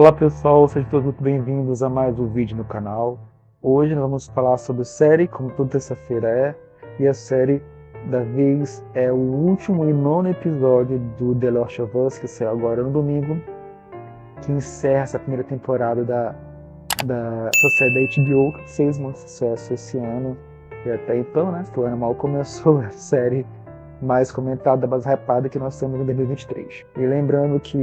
Olá pessoal, sejam todos muito bem-vindos a mais um vídeo no canal. Hoje nós vamos falar sobre série, como toda terça-feira é, e a série da vez é o último e nono episódio do The Last of Us, que saiu agora no domingo, que encerra essa primeira temporada dessa série da HBO, que fez muito sucesso esse ano, e até então, né, o ano mal começou, a série mais comentada, mais hypada que nós temos em 2023. E lembrando que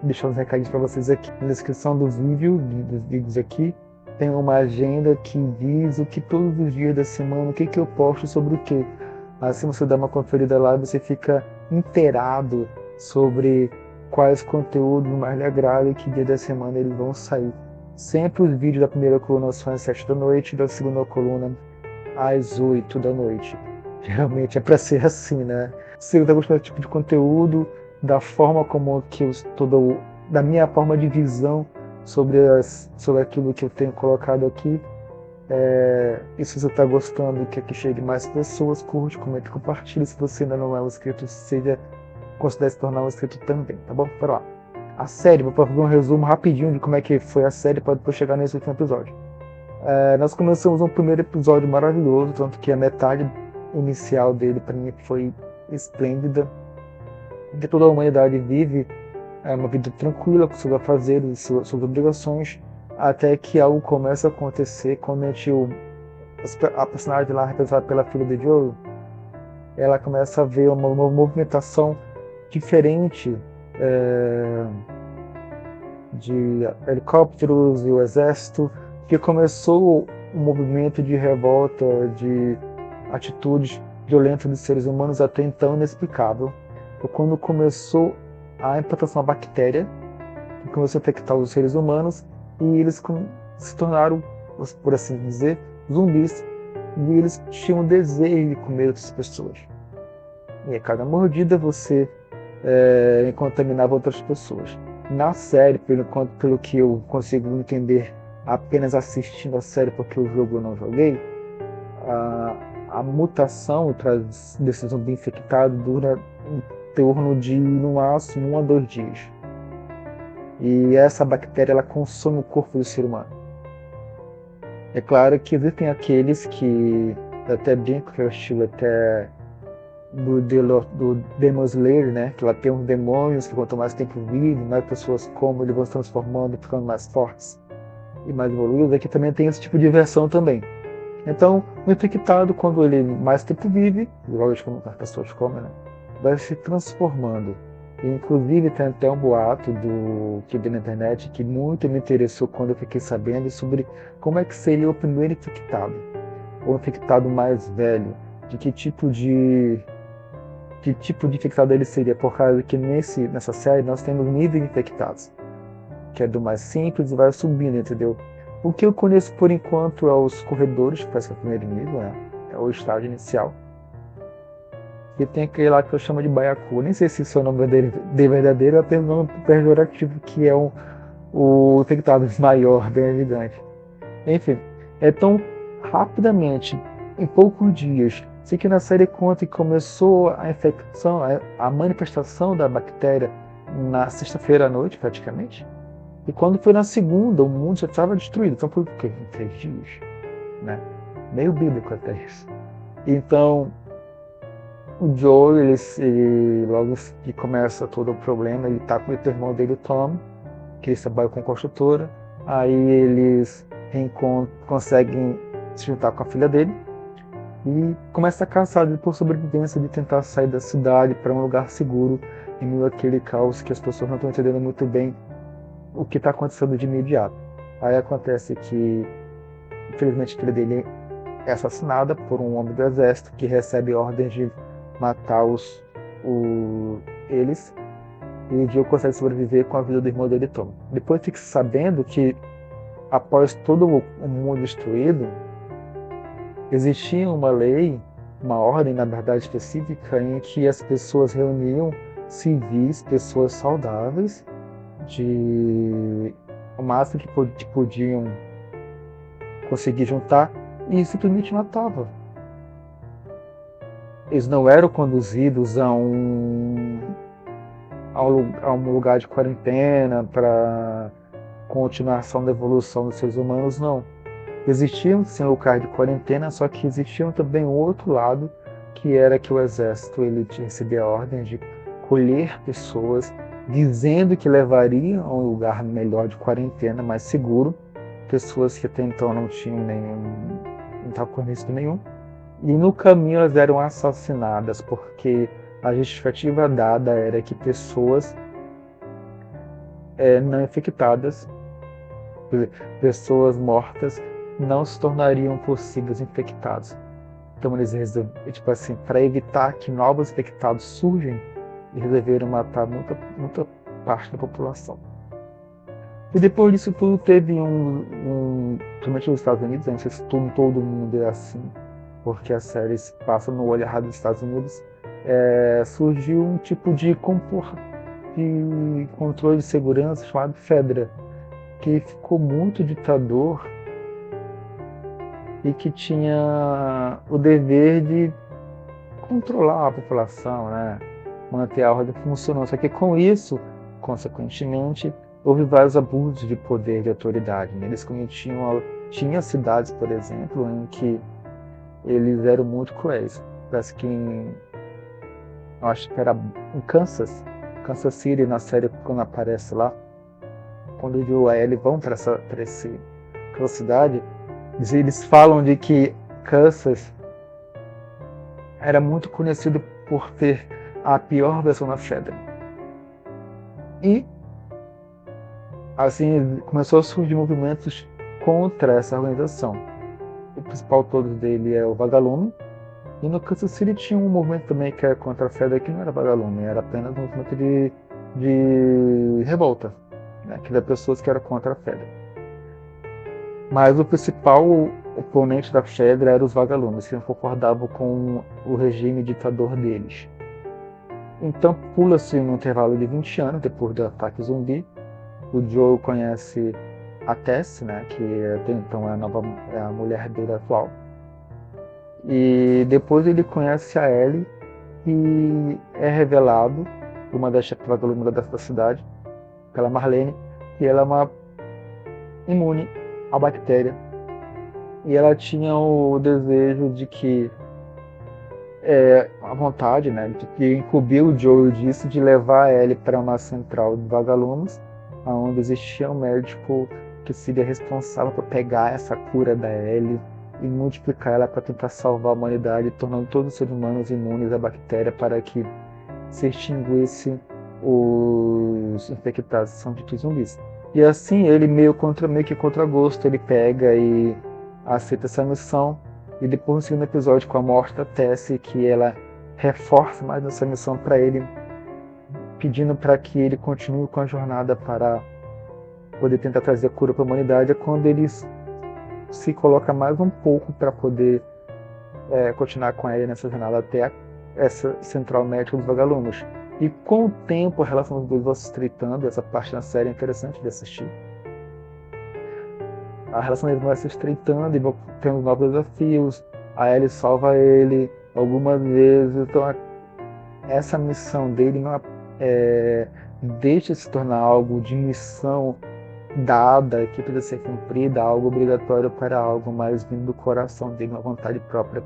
deixar uns recadinhos para vocês aqui. Na descrição do vídeo, dos vídeos aqui, tem uma agenda que diz o que todos os dias da semana, o que eu posto sobre o que. Assim você dá uma conferida lá e você fica inteirado sobre quais conteúdos mais lhe agradam e que dia da semana eles vão sair. Sempre os vídeos da primeira coluna são às 7 da noite e da segunda coluna às 8 da noite. Realmente é para ser assim, né? Se você está gostando desse tipo de conteúdo, da forma como que eu estou, da minha forma de visão sobre aquilo que eu tenho colocado aqui, e se você está gostando, quer que chegue mais pessoas, curte, comente, compartilhe. Se você ainda não é um inscrito, considere se tornar um inscrito também, tá bom? Para lá. A série, vou fazer um resumo rapidinho de como é que foi a série para depois chegar nesse último episódio. Nós começamos um primeiro episódio maravilhoso, tanto que a metade inicial dele para mim foi esplêndida, que toda a humanidade vive uma vida tranquila com seus afazeres e suas obrigações, até que algo começa a acontecer quando a personagem lá representada pela filha de Joel, ela começa a ver uma movimentação diferente de helicópteros e o exército, que começou um movimento de revolta, de atitudes violentas dos seres humanos até então inexplicável. Foi quando começou a implantação da bactéria, que começou a infectar os seres humanos, e eles se tornaram, por assim dizer, zumbis, e eles tinham o desejo de comer outras pessoas. E a cada mordida você contaminava outras pessoas. Na série, pelo que eu consigo entender apenas assistindo a série, porque o jogo eu não joguei, a mutação desse zumbi infectado dura em torno de, no máximo, 1 a 2 dias. E essa bactéria ela consome o corpo do ser humano. É claro que existem aqueles que até brinco que é o estilo até do Demon Slayer, né? Que lá tem uns demônios que quanto mais tempo vivem, mais pessoas como eles vão se transformando e ficando mais fortes e mais evoluídos. Aqui também tem esse tipo de versão também. Então, o infectado, quando ele mais tempo vive, lógico como as pessoas comem, né? Vai se transformando. E, inclusive, tem até um boato que vi na internet que muito me interessou quando eu fiquei sabendo sobre como é que seria o primeiro infectado, o infectado mais velho, de que tipo de infectado ele seria, por causa que nessa série nós temos níveis de infectados, que é do mais simples e vai subindo, entendeu? O que eu conheço por enquanto é os corredores, que parece que é o primeiro nível, né? É o estágio inicial. E tem aquele lá que eu chamo de baiacu. Nem sei se isso é o nome dele de verdadeiro ou apenas um nome pejorativo, que é o infectado maior, bem gigante. Enfim, então, rapidamente, em poucos dias, sei que na série conta que começou a infecção, a manifestação da bactéria na sexta-feira à noite, praticamente. E quando foi na segunda, o mundo já estava destruído. Então, por quê? Em 3 dias, né? Meio bíblico até isso. Então, o Joe, logo que começa todo o problema, ele tá com o irmão dele, o Tom, que ele trabalha com construtora. Aí eles conseguem se juntar com a filha dele e começa a caçar por sobrevivência, de tentar sair da cidade para um lugar seguro em meio àquele caos que as pessoas não estão entendendo muito bem o que está acontecendo de imediato. Aí acontece que, infelizmente, a filha dele é assassinada por um homem do exército que recebe ordens de matar eles, e o Joe consegue sobreviver com a vida do irmão dele, Tom. Depois fica sabendo que, após todo o mundo destruído, existia uma lei, uma ordem, na verdade, específica, em que as pessoas reuniam civis, pessoas saudáveis, de o máximo que podiam conseguir juntar, e simplesmente matava. Eles não eram conduzidos a um lugar de quarentena para continuação da evolução dos seres humanos, não. Existiam sim locais de quarentena, só que existiam também o outro lado, que era que o exército ele recebia a ordem de colher pessoas, dizendo que levaria a um lugar melhor de quarentena, mais seguro, pessoas que até então não estavam com risco nenhum, e no caminho elas eram assassinadas, porque a justificativa dada era que pessoas não infectadas, pessoas mortas, não se tornariam possíveis infectados. Então eles resolveram, tipo assim, para evitar que novos infectados surjam, eles resolveram matar muita parte da população. E depois disso tudo teve principalmente nos Estados Unidos, não sei se todo mundo é assim, porque a série se passa no olhar dos Estados Unidos, surgiu um tipo de controle de segurança chamado FEDRA, que ficou muito ditador e que tinha o dever de controlar a população, né? Manter a ordem funcionando. Só que com isso, consequentemente, houve vários abusos de poder de autoridade. Né? Eles tinha cidades, por exemplo, em que eles eram muito cruéis. Parece que eu acho que era em Kansas City, na série, quando aparece lá, quando o Joe e a Ellie vão para aquela cidade, eles falam de que Kansas era muito conhecido por ter a pior versão da FEDRA. E assim começou a surgir movimentos contra essa organização. O principal todos dele é o Vagalume. E no Kansas City tinha um movimento também que era contra a FEDRA, que não era Vagalume, era apenas um movimento de revolta, né? Que era pessoas que eram contra a FEDRA. Mas o principal oponente da FEDRA eram os Vagalumes, que não concordavam com o regime ditador deles. Então pula-se um intervalo de 20 anos depois do ataque zumbi. O Joe conhece a Tess, né, que então é a mulher dele atual. E depois ele conhece a Ellie e é revelado, uma das chefes vagalumes da cidade, pela Marlene, que ela é uma imune à bactéria. E ela tinha o desejo de que, a vontade, né, de incumbir o Joe disso, de levar a Ellie para uma central de vagalumes, onde existia um médico que seria responsável por pegar essa cura da Ellie e multiplicar ela para tentar salvar a humanidade, tornando todos os seres humanos imunes à bactéria para que se extinguisse os infectados, são ditos zumbis. E assim ele meio que contra gosto, ele pega e aceita essa missão. E depois no segundo episódio, com a morte da Tess, que ela reforça mais essa missão para ele, pedindo para que ele continue com a jornada para poder tentar trazer a cura para a humanidade, é quando ele se coloca mais um pouco para poder continuar com ele nessa jornada até essa central médica dos vagalumes. E com o tempo a relação dos dois vai se estreitando, essa parte da série é interessante de assistir. A relação deles vai se estreitando e vão tendo novos desafios. A Ellie salva ele algumas vezes, então essa missão dele não deixa de se tornar algo de missão dada, que precisa ser cumprida, algo obrigatório para algo mais vindo do coração dele, uma vontade própria,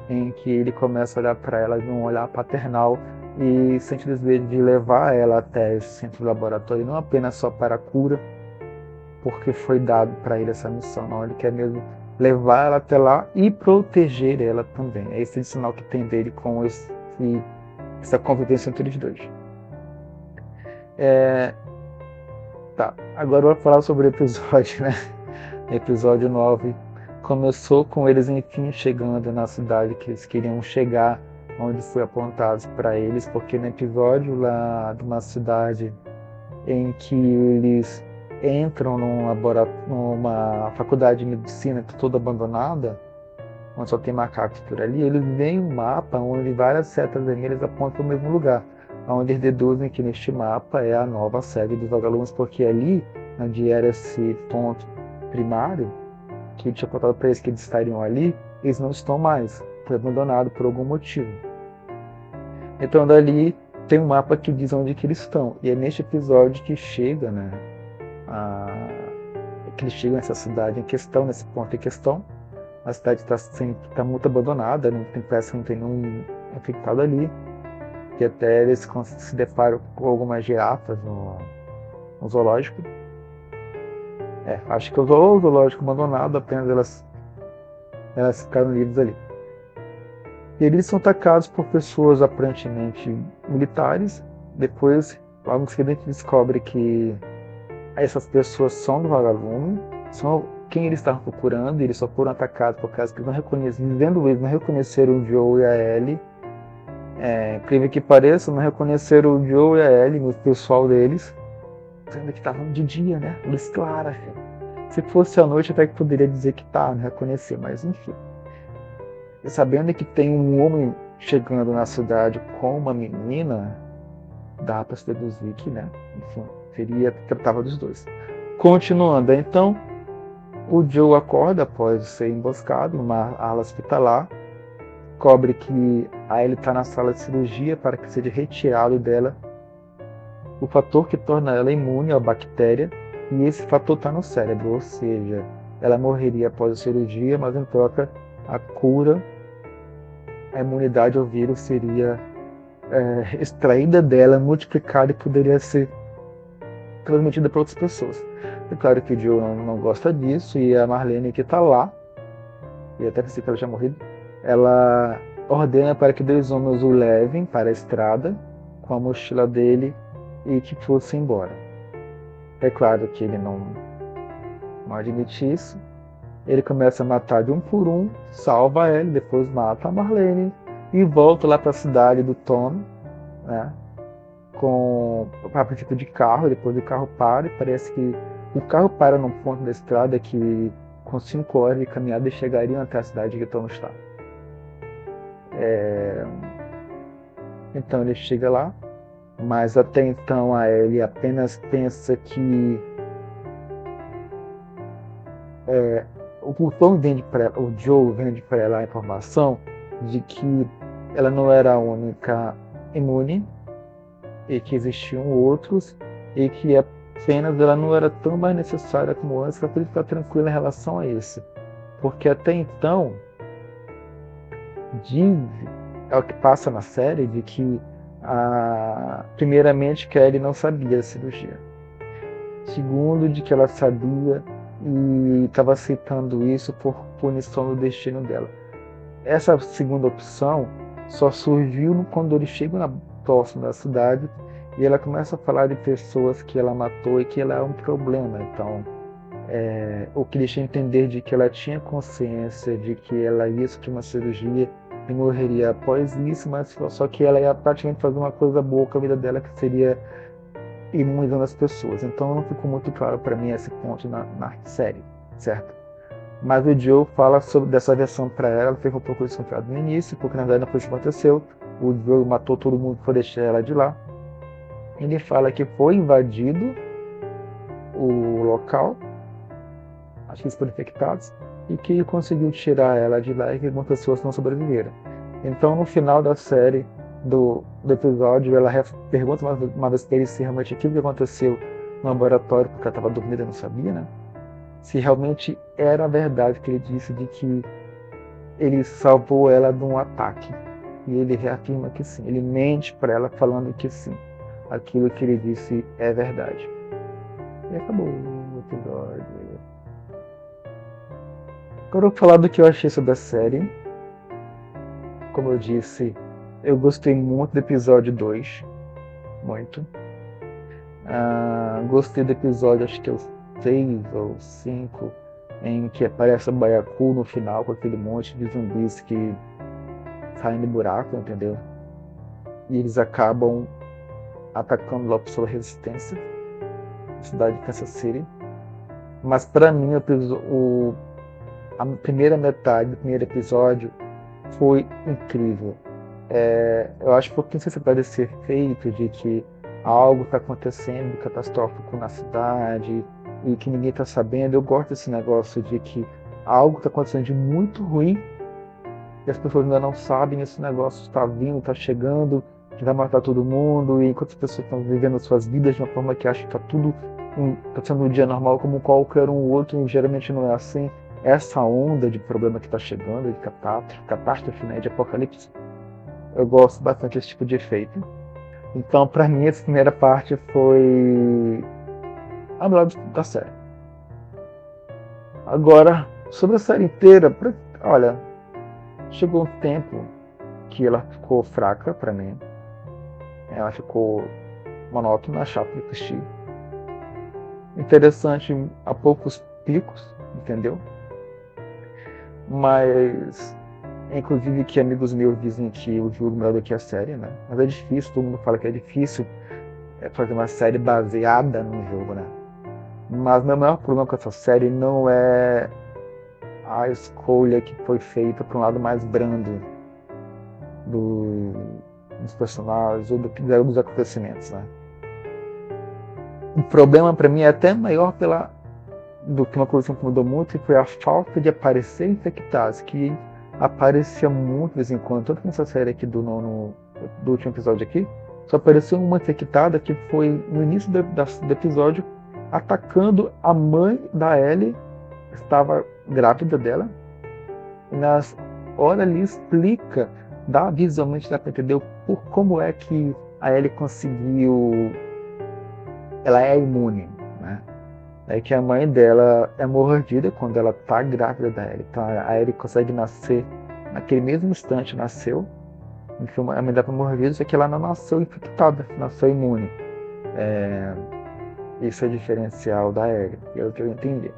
em que ele começa a olhar para ela de um olhar paternal e sente o desejo de levar ela até esse centro laboratório, não apenas só para a cura, porque foi dado para ele essa missão, não, ele quer mesmo levar ela até lá e proteger ela também. É esse sinal que tem dele com essa convivência entre os dois. Tá, agora eu vou falar sobre o episódio, né? Episódio 9 começou com eles enfim chegando na cidade que eles queriam chegar, onde foi apontado para eles, porque no episódio lá de uma cidade em que eles entram numa faculdade de medicina toda abandonada, onde só tem macacos por ali, eles veem um mapa onde várias setas vermelhas apontam para o mesmo lugar, onde eles deduzem que neste mapa é a nova sede dos vagalumes, porque ali, onde era esse ponto primário, que tinha apontado para eles que eles estariam ali, eles não estão mais, foi abandonado por algum motivo. Então dali tem um mapa que diz onde que eles estão, e é neste episódio que chega, né, que eles chegam nessa cidade em questão, nesse ponto em questão. A cidade está muito abandonada, não tem, parece que não tem nenhum infectado ali. E até eles se deparam com algumas girafas no zoológico. Acho que o zoológico abandonado, apenas elas ficaram livres ali. E eles são atacados por pessoas aparentemente militares. Depois, logo em seguida, a gente descobre que essas pessoas são do vagalume, são quem eles estavam procurando, e eles só foram atacados por causa que não reconheceram o Joe e a Ellie. Incrível que pareça, não reconheceram o Joe e a Ellie, o pessoal deles, sendo que estavam de dia, né? Luz clara. Se fosse à noite, até que poderia dizer que não reconhecer, mas enfim. E sabendo que tem um homem chegando na cidade com uma menina, dá para se deduzir que, né? Enfim, tratava dos dois. Continuando, então, o Joe acorda após ser emboscado numa ala hospitalar, descobre que a Ellie está na sala de cirurgia para que seja retirado dela o fator que torna ela imune à bactéria, e esse fator está no cérebro, ou seja, ela morreria após a cirurgia, mas em troca a cura, a imunidade ao vírus seria extraída dela, multiplicada e poderia ser transmitida para outras pessoas. É claro que o Joe não gosta disso, e a Marlene, que está lá, e até pensei que ela já morrido, ela ordena para que 2 homens o levem para a estrada com a mochila dele e que fosse embora. É claro que ele não admite isso. Ele começa a matar de um por um, salva ele, depois mata a Marlene e volta lá para a cidade do Tom, né? A princípio de carro, depois o carro para, e parece que o carro para num ponto da estrada que com 5 horas de caminhada eles chegariam até a cidade que Tom está. Então ele chega lá, mas até então a Ellie apenas pensa que o Joe vende para ela a informação de que ela não era a única imune e que existiam outros, e que apenas ela não era tão mais necessária como antes, para ficar tranquila em relação a isso. Porque até então, é o que passa na série, de que primeiramente que a Ellie não sabia da cirurgia. Segundo, de que ela sabia e estava aceitando isso por punição do destino dela. Essa segunda opção só surgiu quando eles chegam próximo da cidade e ela começa a falar de pessoas que ela matou e que ela é um problema. Então, o que deixa entender de que ela tinha consciência de que ela ia sofrer uma cirurgia e morreria após isso, mas só que ela ia praticamente fazer uma coisa boa com a vida dela, que seria imunizando as pessoas. Então não ficou muito claro para mim esse ponto na série, certo? Mas o Joe fala dessa versão para ela fez um pouco desconfiado no início, porque na verdade não foi isso que aconteceu. O Joe matou todo mundo que foi deixar ela de lá. Ele fala que foi invadido o local, acho que eles foram infectados, e que conseguiu tirar ela de lá e que algumas pessoas não sobreviveram. Então no final da série, do episódio, ela pergunta uma vez para ele se realmente aquilo que aconteceu no laboratório, porque ela estava dormindo e não sabia, né? Se realmente era verdade que ele disse, de que ele salvou ela de um ataque. E ele reafirma que sim. Ele mente para ela falando que sim. Aquilo que ele disse é verdade. E acabou o episódio. Agora eu vou falar do que eu achei sobre a série. Como eu disse, eu gostei muito do episódio 2. Muito. Gostei do episódio, acho que é o 6 ou 5, em que aparece o Baiacu no final, com aquele monte de zumbis que saem do buraco, entendeu? E eles acabam atacando lá o pessoal da Resistência, na cidade de Kansas City. Mas para mim, a primeira metade do primeiro episódio foi incrível. Eu acho um pouquinho sem parecer feito de que algo está acontecendo catastrófico na cidade e que ninguém está sabendo. Eu gosto desse negócio de que algo está acontecendo de muito ruim e as pessoas ainda não sabem. Esse negócio está vindo, está chegando, que vai matar todo mundo, e enquanto as pessoas estão vivendo suas vidas de uma forma que acham que está tudo tá sendo um dia normal como qualquer um outro, geralmente não é assim. Essa onda de problema que está chegando, de catástrofe, né, de apocalipse, eu gosto bastante desse tipo de efeito. Então, para mim, essa primeira parte foi a melhor da série. Agora, sobre a série inteira, olha, chegou um tempo que ela ficou fraca para mim. Ela ficou monótona, chata de assistir. Interessante a poucos picos, entendeu? Mas, inclusive, que amigos meus dizem que o jogo é melhor do que a série, né? Mas é difícil, todo mundo fala que é difícil fazer uma série baseada no jogo, né? Mas meu maior problema com essa série não é a escolha que foi feita para um lado mais brando dos personagens ou dos acontecimentos, né? O problema para mim é até maior do que uma coisa que mudou muito, e foi a falta de aparecer infectados, que aparecia muito de vez em quando, tanto nessa série aqui do último episódio aqui, só apareceu uma infectada que foi no início do episódio atacando a mãe da Ellie, estava grávida dela, e nas horas ali explica, visualmente dá para entender como é que a Ellie conseguiu, ela é imune, né? É que a mãe dela é mordida quando ela tá grávida da Ellie. Então a Ellie consegue nascer naquele mesmo instante, nasceu. Então a mãe dela foi mordida, só que ela não nasceu infectada, nasceu imune. Isso é diferencial da Ellie, é o que eu entendi.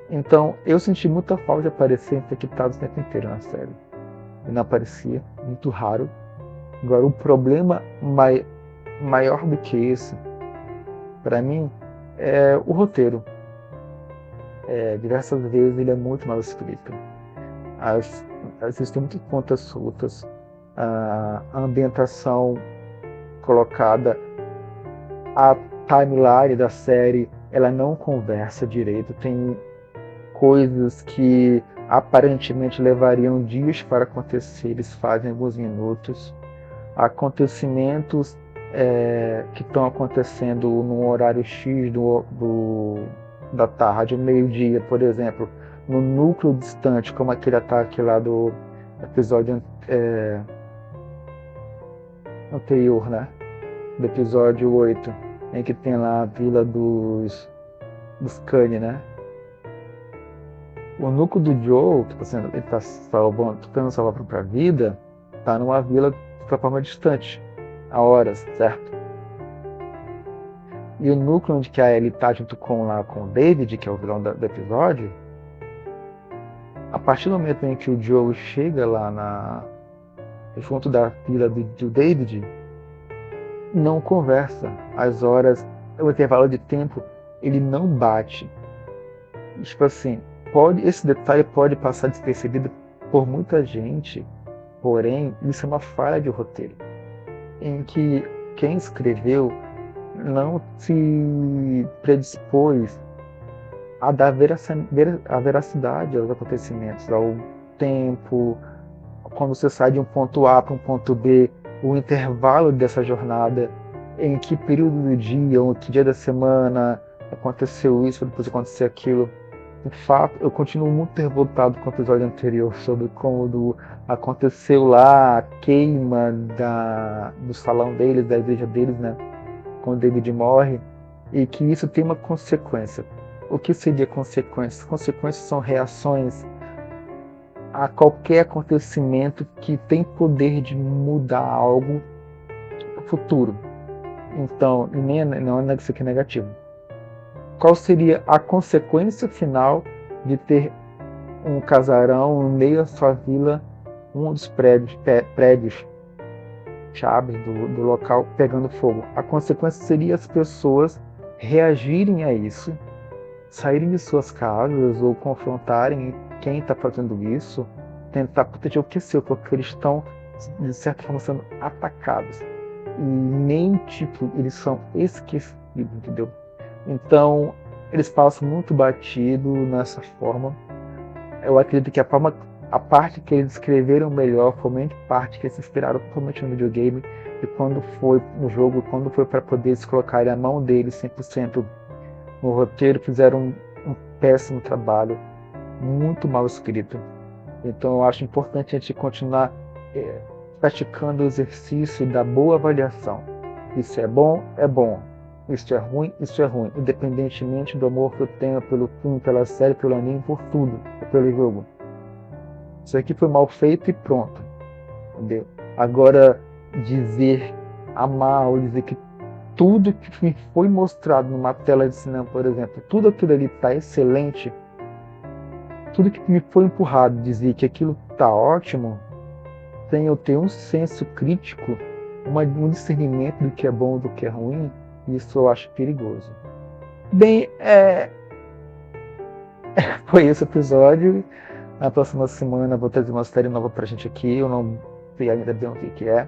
Então eu senti muita falta de aparecer infectados o tempo inteiro na série. E não aparecia, muito raro. Agora o problema maior do que esse, para mim, é o roteiro. Diversas vezes ele é muito mal escrito. Existem muitas pontas soltas. A ambientação colocada, a timeline da série, ela não conversa direito. Tem coisas que aparentemente levariam dias para acontecer, eles fazem alguns minutos. Acontecimentos que estão acontecendo no horário X da tarde, meio-dia, por exemplo, no núcleo distante, como aquele ataque lá do episódio anterior, né? Do episódio 8, em que tem lá a vila dos Kanye, né? O núcleo do Joe, que ele está tentando salvar a própria vida, está numa vila de forma distante, a horas, certo? E o núcleo onde que a Ellie está junto com o David, que é o vilão do episódio, a partir do momento em que o Joe chega lá junto da vila do David, não conversa. As horas, o intervalo de tempo, ele não bate. Tipo assim, esse detalhe pode passar despercebido por muita gente, porém, isso é uma falha de roteiro, em que quem escreveu não se predispôs a dar a veracidade aos acontecimentos, ao tempo, quando você sai de um ponto A para um ponto B, o intervalo dessa jornada, em que período do dia, ou que dia da semana aconteceu isso, depois aconteceu aquilo. De fato, eu continuo muito revoltado com o episódio anterior sobre como aconteceu lá a queima do salão deles, da igreja deles, né? Quando o David morre, e que isso tem uma consequência. O que seria consequência? Consequências são reações a qualquer acontecimento que tem poder de mudar algo no futuro. Então, não é isso aqui negativo. Qual seria a consequência final de ter um casarão no meio da sua vila, um dos prédios chaves do local pegando fogo? A consequência seria as pessoas reagirem a isso, saírem de suas casas ou confrontarem quem está fazendo isso, tentar proteger o que é seu, porque eles estão, de certa forma, sendo atacados. E nem, eles são esquecidos, entendeu? Então, eles passam muito batido nessa forma. Eu acredito que a a parte que eles escreveram melhor foi a parte que eles se inspiraram totalmente no videogame, e quando foi no jogo, quando foi para poder se colocar a mão deles 100% no roteiro, fizeram um péssimo trabalho, muito mal escrito. Então eu acho importante a gente continuar praticando o exercício da boa avaliação. Isso é bom, isso é ruim, independentemente do amor que eu tenho pelo filme, pela série, pelo anime, por tudo, pelo jogo. Isso aqui foi mal feito e pronto, entendeu? Agora, dizer amar ou dizer que tudo que me foi mostrado numa tela de cinema, por exemplo, tudo aquilo ali está excelente, tudo que me foi empurrado, dizer que aquilo está ótimo, sem eu ter um senso crítico, um discernimento do que é bom e do que é ruim, isso eu acho perigoso. Bem, foi esse episódio. Na próxima semana eu vou trazer uma série nova pra gente aqui, eu não sei ainda bem o que é.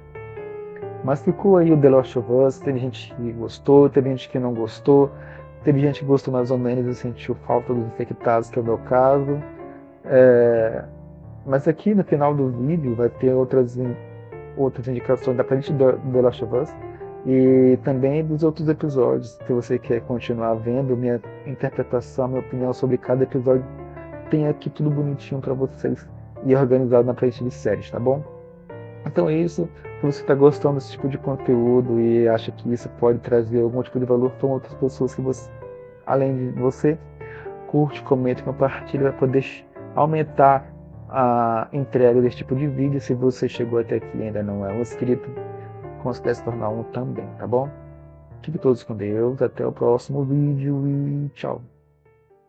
Mas ficou aí o The Last of Us, teve gente que gostou, teve gente que não gostou, teve gente que gostou mais ou menos e sentiu falta dos infectados, que é o meu caso. Mas aqui no final do vídeo vai ter outras indicações da frente do The Last of Us e também dos outros episódios. Se você quer continuar vendo minha interpretação, minha opinião sobre cada episódio, tem aqui tudo bonitinho para vocês e organizado na playlist de séries, tá bom? Então é isso. Se você está gostando desse tipo de conteúdo e acha que isso pode trazer algum tipo de valor para outras pessoas que você, além de você, curte, comenta, compartilha para poder aumentar a entrega desse tipo de vídeo. Se você chegou até aqui e ainda não é um inscrito, considere se tornar um também, tá bom? Fiquem todos com Deus, até o próximo vídeo e tchau.